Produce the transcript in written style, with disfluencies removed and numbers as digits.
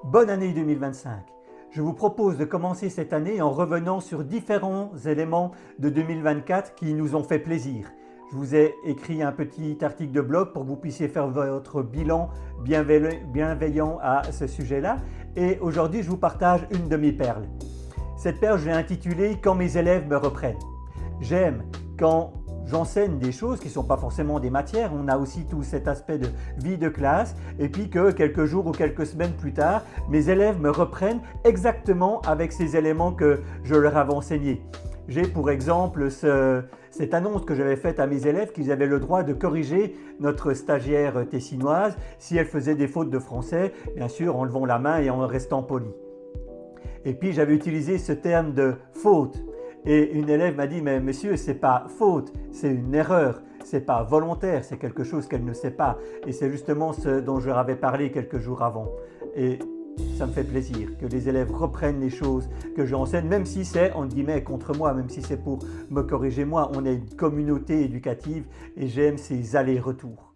Bonne année 2025. Je vous propose de commencer cette année en revenant sur différents éléments de 2024 qui nous ont fait plaisir. Je vous ai écrit un petit article de blog pour que vous puissiez faire votre bilan bienveillant à ce sujet-là. Et aujourd'hui, je vous partage une de mes perles. Cette perle, je l'ai intitulée « Quand mes élèves me reprennent ». J'aime quand j'enseigne des choses qui ne sont pas forcément des matières, on a aussi tout cet aspect de vie de classe et puis que quelques jours ou quelques semaines plus tard, mes élèves me reprennent exactement avec ces éléments que je leur avais enseignés. J'ai pour exemple cette annonce que j'avais faite à mes élèves qu'ils avaient le droit de corriger notre stagiaire tessinoise si elle faisait des fautes de français, bien sûr en levant la main et en restant poli. Et puis j'avais utilisé ce terme de faute. Et une élève m'a dit « mais monsieur, c'est pas faute, c'est une erreur, c'est pas volontaire, c'est quelque chose qu'elle ne sait pas. » Et c'est justement ce dont je leur avais parlé quelques jours avant. Et ça me fait plaisir que les élèves reprennent les choses que j'enseigne, même si c'est entre guillemets contre moi, même si c'est pour me corriger moi. On est une communauté éducative et j'aime ces allers-retours.